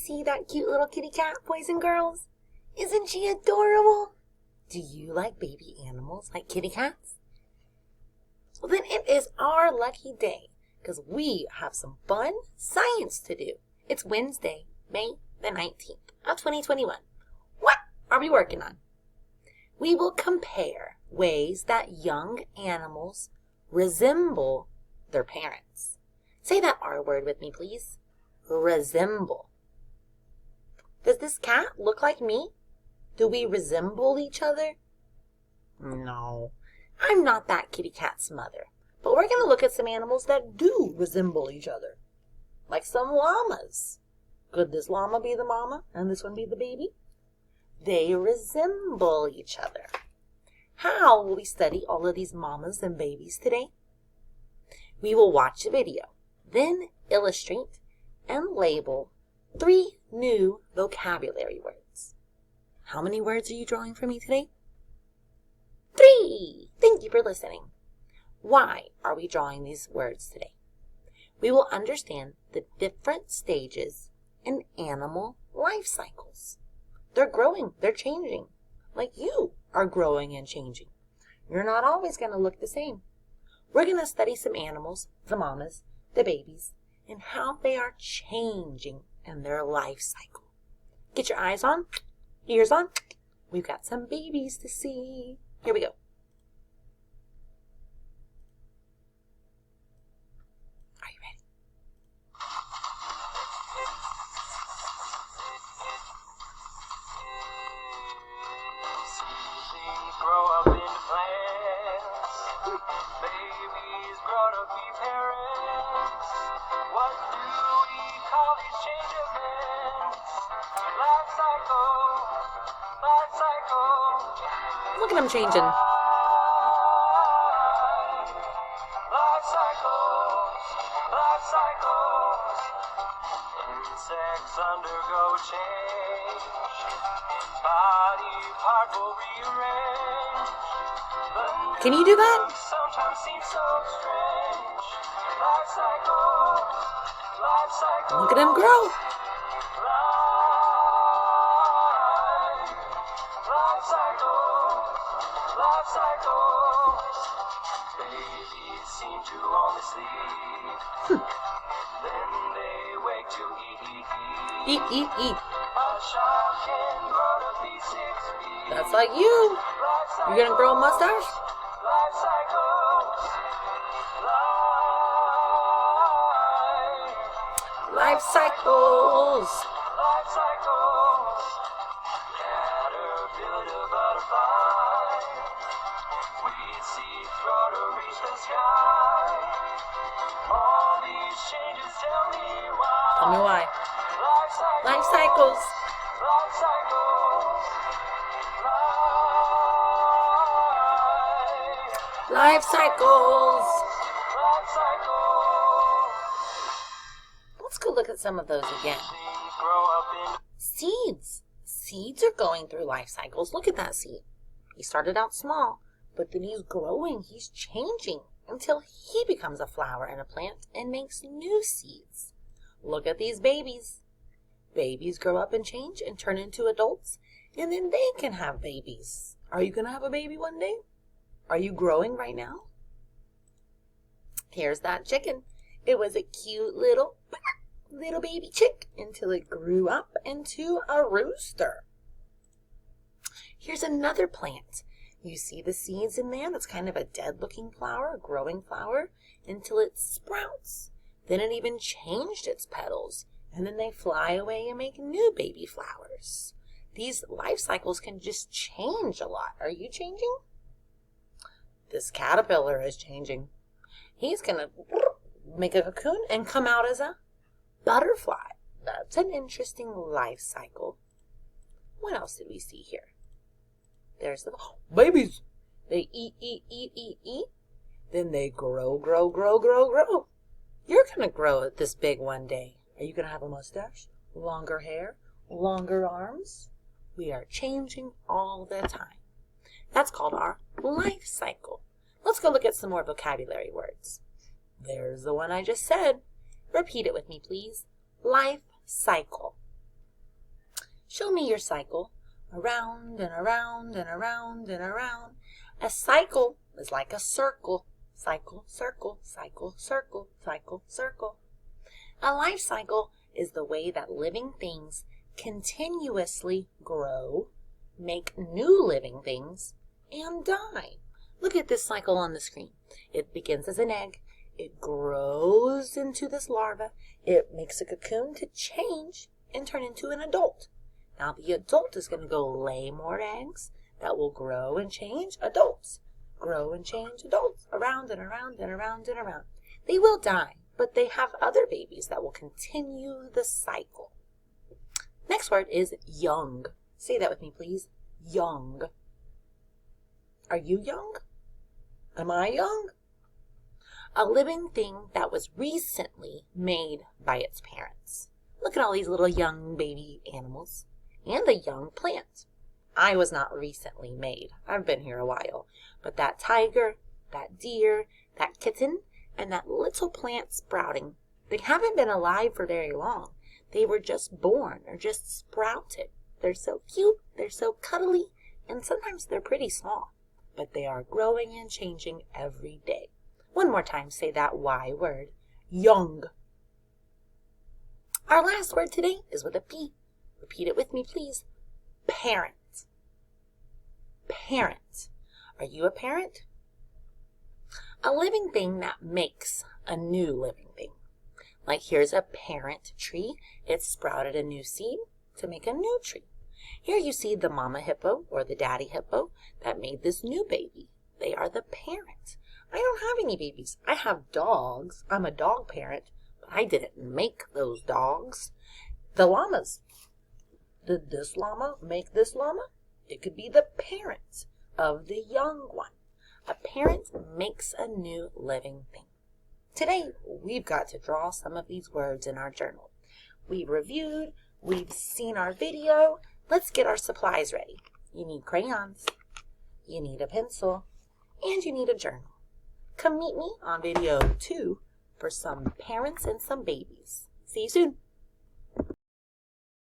see that cute little kitty cat, boys and girls? Isn't she adorable? Do you like baby animals like kitty cats? Well, then it is our lucky day because we have some fun science to do. It's Wednesday, May the 19th of 2021. What are we working on? We will compare ways that young animals resemble their parents. Say that R word with me, please. Resemble. Does this cat look like me? Do we resemble each other? No, I'm not that kitty cat's mother. But we're going to look at some animals that do resemble each other. Like some llamas. Could this llama be the mama and this one be the baby? They resemble each other. How will we study all of these mamas and babies today? We will watch a video, then illustrate and label 3 new vocabulary words. How many words are you drawing for me today? 3! Thank you for listening. Why are we drawing these words today? We will understand the different stages in animal life cycles. They're growing, they're changing, like you are growing and changing. You're not always going to look the same. We're going to study some animals, the mamas, the babies, and how they are changing in their life cycle. Get your eyes on, ears on. We've got some babies to see. Here we go. Are you ready? Seedlings grow up into plants. Babies grow to be parents. What do we call these change events? Life cycle. Life cycle. Look at them changing. Life cycles. Life cycles. Insects undergo change. Body part will rearrange. Can you do that? Sometimes seems so strange. Life cycle. Life cycle. Look at them grow. Life cycles. Life cycles. Babies seem to only sleep. Then they wake to eat. Eat. A child can grow to be 6 feet. That's like you. Life You're going to grow a mustache? Life cycles. Life cycles. Life cycles. Caterpillar to butterfly. Weed seed grow to reach the sky. All these changes tell me why. Tell me why. Life cycles. Life cycles. Life cycles. Life cycles. Life cycles. Let's go look at some of those again. Things grow up in Seeds. Seeds are going through life cycles. Look at that seed. He started out small, but then he's growing. He's changing until he becomes a flower and a plant and makes new seeds. Look at these babies. Babies grow up and change and turn into adults, and then they can have babies. Are you going to have a baby one day? Are you growing right now? Here's that chicken. It was a cute little baby chick until it grew up into a rooster. Here's another plant. You see the seeds in there? That's kind of a dead-looking flower, a growing flower, until it sprouts. Then it even changed its petals, and then they fly away and make new baby flowers. These life cycles can just change a lot. Are you changing? This caterpillar is changing. He's going to make a cocoon and come out as a butterfly. That's an interesting life cycle. What else did we see here? There's the babies. They eat. Then they grow. You're going to grow this big one day. Are you going to have a mustache? Longer hair? Longer arms? We are changing all the time. That's called our life cycle. Let's go look at some more vocabulary words. There's the one I just said. Repeat it with me, please. Life cycle. Show me your cycle. Around and around and around and around. A cycle is like a circle. Cycle, circle, cycle, circle, cycle, circle. A life cycle is the way that living things continuously grow, make new living things, and die. Look at this cycle on the screen. It begins as an egg. It grows into this larva. It makes a cocoon to change and turn into an adult. Now the adult is going to go lay more eggs that will grow and change adults. Grow and change adults. Around and around and around and around. They will die, but they have other babies that will continue the cycle. Next word is young. Say that with me, please. Young. Are you young? Am I young? A living thing that was recently made by its parents. Look at all these little young baby animals and a young plant. I was not recently made. I've been here a while. But that tiger, that deer, that kitten, and that little plant sprouting, they haven't been alive for very long. They were just born or just sprouted. They're so cute, they're so cuddly, and sometimes they're pretty small. But they are growing and changing every day. One more time, say that Y word. Young. Our last word today is with a P. Repeat it with me, please. Parent. Parent. Are you a parent? A living thing that makes a new living thing. Like here's a parent tree. It sprouted a new seed to make a new tree. Here you see the mama hippo or the daddy hippo that made this new baby. They are the parent. I don't have any babies. I have dogs. I'm a dog parent, but I didn't make those dogs. The llamas. Did this llama make this llama? It could be the parent of the young one. A parent makes a new living thing. Today, we've got to draw some of these words in our journal. We've reviewed, we've seen our video. Let's get our supplies ready. You need crayons, you need a pencil, and you need a journal. Come meet me on video 2 for some parents and some babies. See you soon.